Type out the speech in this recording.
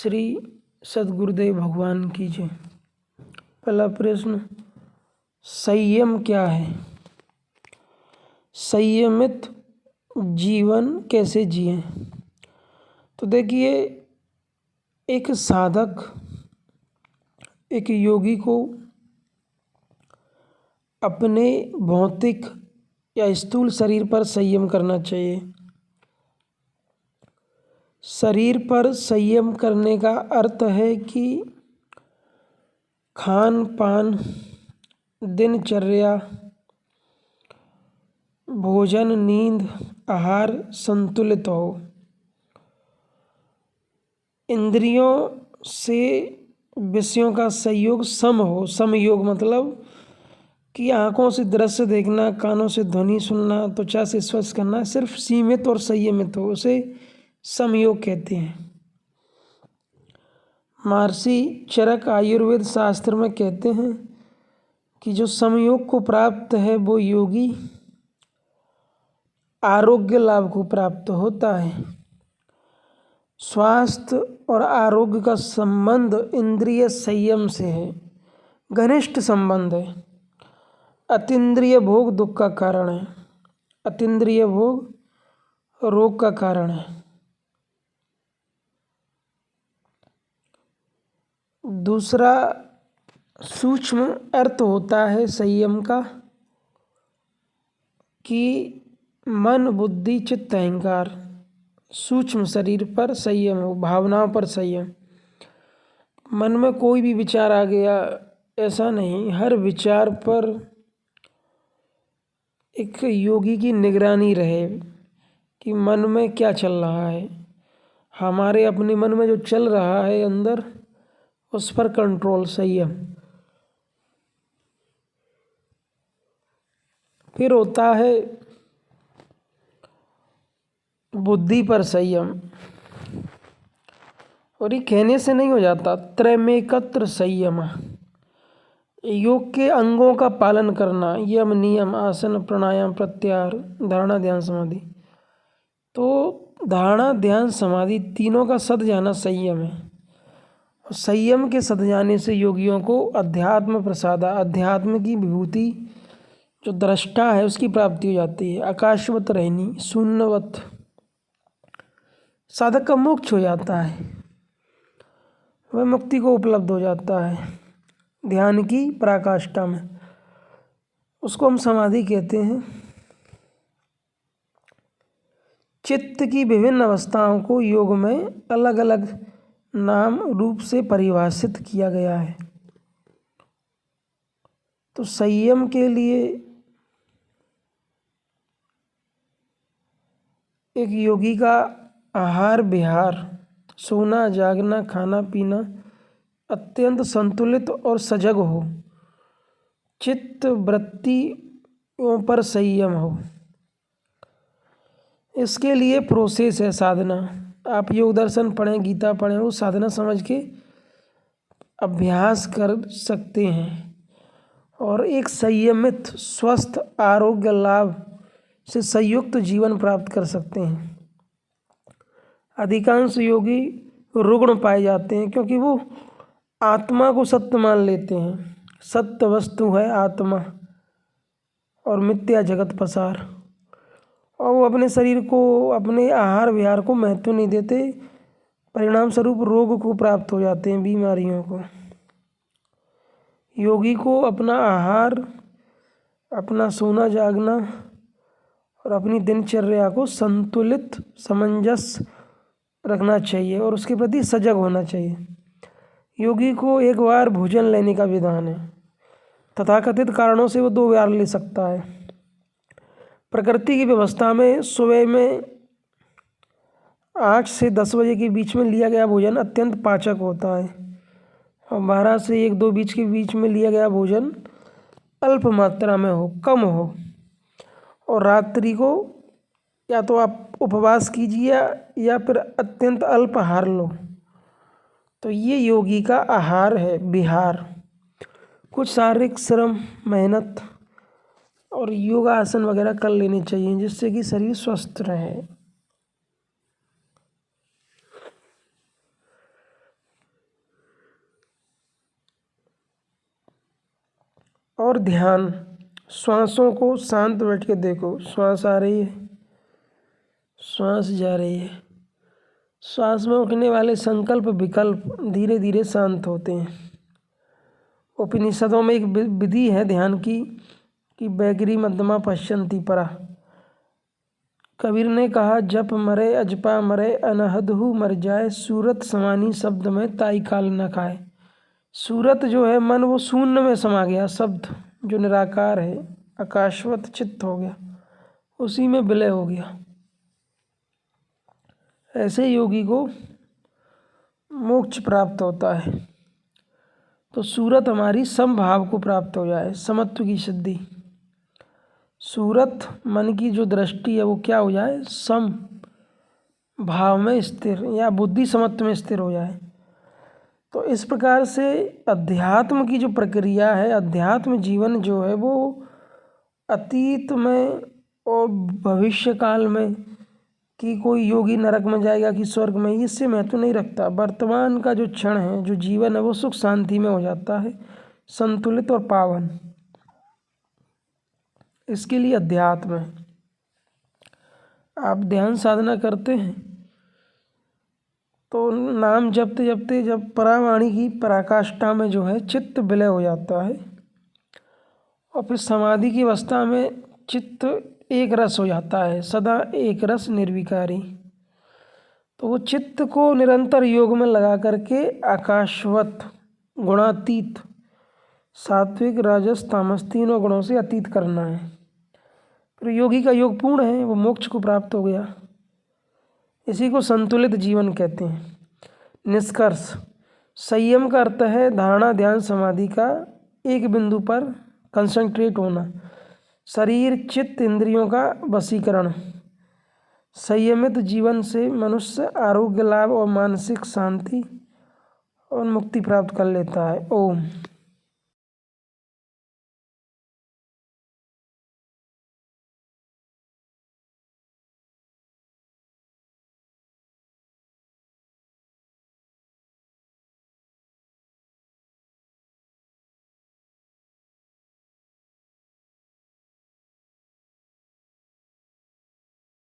श्री सद्गुरुदेव भगवान की जय। पहला प्रश्न, संयम क्या है? संयमित जीवन कैसे जिएं? तो देखिए, एक साधक, एक योगी को अपने भौतिक या स्थूल शरीर पर संयम करना चाहिए। शरीर पर संयम करने का अर्थ है कि खान पान, दिनचर्या, भोजन, नींद, आहार संतुलित हो। इंद्रियों से विषयों का संयोग सम हो। समयोग मतलब कि आँखों से दृश्य देखना, कानों से ध्वनि सुनना, त्वचा से स्पर्श करना सिर्फ सीमित और संयमित हो, उसे समयोग कहते हैं। महर्षि चरक आयुर्वेद शास्त्र में कहते हैं कि जो समयोग को प्राप्त है वो योगी आरोग्य लाभ को प्राप्त होता है। स्वास्थ्य और आरोग्य का संबंध इंद्रिय संयम से है, घनिष्ठ संबंध है। अतीन्द्रिय भोग दुख का कारण है, अतीन्द्रिय भोग रोग का कारण है। दूसरा सूक्ष्म अर्थ होता है संयम का कि मन, बुद्धि, चित्त, अहंकार, सूक्ष्म शरीर पर संयम हो, भावनाओं पर संयम। मन में कोई भी विचार आ गया ऐसा नहीं, हर विचार पर एक योगी की निगरानी रहे कि मन में क्या चल रहा है। हमारे अपने मन में जो चल रहा है अंदर, उस पर कंट्रोल, संयम। फिर होता है बुद्धि पर संयम, और ये कहने से नहीं हो जाता। त्रयमेकत्र संयम, योग के अंगों का पालन करना, यम, नियम, आसन, प्राणायाम, प्रत्याहार, धारणा, ध्यान, समाधि। तो धारणा, ध्यान, समाधि तीनों का सद जाना संयम है। संयम के सद जाने से योगियों को अध्यात्म प्रसादा, अध्यात्म की विभूति जो दृष्टा है उसकी प्राप्ति हो जाती है। आकाशवत रहनी, शून्यवत, साधक का मोक्ष हो जाता है, वह मुक्ति को उपलब्ध हो जाता है ध्यान की पराकाष्ठा में। उसको हम समाधि कहते हैं। चित्त की विभिन्न अवस्थाओं को योग में अलग अलग नाम रूप से परिभाषित किया गया है। तो संयम के लिए एक योगी का आहार विहार, सोना, जागना, खाना पीना अत्यंत संतुलित और सजग हो। चित्त वृत्तियों पर संयम हो। इसके लिए प्रोसेस है साधना। आप योग दर्शन पढ़ें, गीता पढ़ें, वो साधना समझ के अभ्यास कर सकते हैं और एक संयमित, स्वस्थ, आरोग्य लाभ से संयुक्त जीवन प्राप्त कर सकते हैं। अधिकांश योगी रुग्ण पाए जाते हैं क्योंकि वो आत्मा को सत्य मान लेते हैं। सत्य वस्तु है आत्मा और मिथ्या जगत पसार, और वो अपने शरीर को, अपने आहार विहार को महत्व नहीं देते। परिणाम स्वरूप रोग को प्राप्त हो जाते हैं, बीमारियों को। योगी को अपना आहार, अपना सोना जागना और अपनी दिनचर्या को संतुलित, समंजस रखना चाहिए और उसके प्रति सजग होना चाहिए। योगी को एक बार भोजन लेने का विधान है। तथाकथित कारणों से वो 2 बार ले सकता है। प्रकृति की व्यवस्था में सुबह में 8 से 10 बजे के बीच में लिया गया भोजन अत्यंत पाचक होता है, और 12 से 1-2 बीच के बीच में लिया गया भोजन अल्प मात्रा में हो, कम हो। और रात्रि को या तो आप उपवास कीजिए या फिर अत्यंत अल्प आहार लो। तो ये योगी का आहार है, विहार। कुछ शारीरिक श्रम, मेहनत और योगासन वगैरह कर लेने चाहिए जिससे कि शरीर स्वस्थ रहे। और ध्यान, श्वासों को शांत बैठ के देखो, श्वास आ रही है, श्वास जा रही है। श्वास में उठने वाले संकल्प विकल्प धीरे धीरे शांत होते हैं। उपनिषदों में एक विधि है ध्यान की कि बैगरी मध्यमा पश्यन्ति परा। कबीर ने कहा, जप मरे अजपा मरे अनहदहु मर जाए, सूरत समानी शब्द में ताई काल न खाए। सूरत जो है मन, वो शून्य में समा गया, शब्द जो निराकार है आकाशवत चित्त हो गया, उसी में विलय हो गया। ऐसे योगी को मोक्ष प्राप्त होता है। तो सूरत हमारी समभाव को प्राप्त हो जाए, समत्व की सिद्धि। सूरत मन की जो दृष्टि है वो क्या हो जाए, सम भाव में स्थिर, या बुद्धि समत्व में स्थिर हो जाए। तो इस प्रकार से अध्यात्म की जो प्रक्रिया है, अध्यात्म जीवन जो है वो अतीत में और भविष्य काल में कि कोई योगी नरक में जाएगा कि स्वर्ग में, इससे महत्व नहीं रखता। वर्तमान का जो क्षण है, जो जीवन है, वो सुख शांति में हो जाता है, संतुलित और पावन। इसके लिए अध्यात्म है। आप ध्यान साधना करते हैं तो नाम जपते जपते जब परावाणी की पराकाष्ठा में जो है चित्त विलय हो जाता है, और फिर समाधि की अवस्था में चित्त एक रस हो जाता है, सदा एक रस निर्विकारी। तो वो चित्त को निरंतर योग में लगा करके आकाशवत गुणातीत, सात्विक राजस तामस तीनों गुणों से अतीत करना है। फिर योगी का योग पूर्ण है, वो मोक्ष को प्राप्त हो गया। इसी को संतुलित जीवन कहते हैं। निष्कर्ष, संयम का अर्थ है धारणा ध्यान समाधि का एक बिंदु पर कंसंट्रेट होना, शरीर चित्त इंद्रियों का वशीकरण। संयमित जीवन से मनुष्य आरोग्य लाभ और मानसिक शांति और मुक्ति प्राप्त कर लेता है। ओम।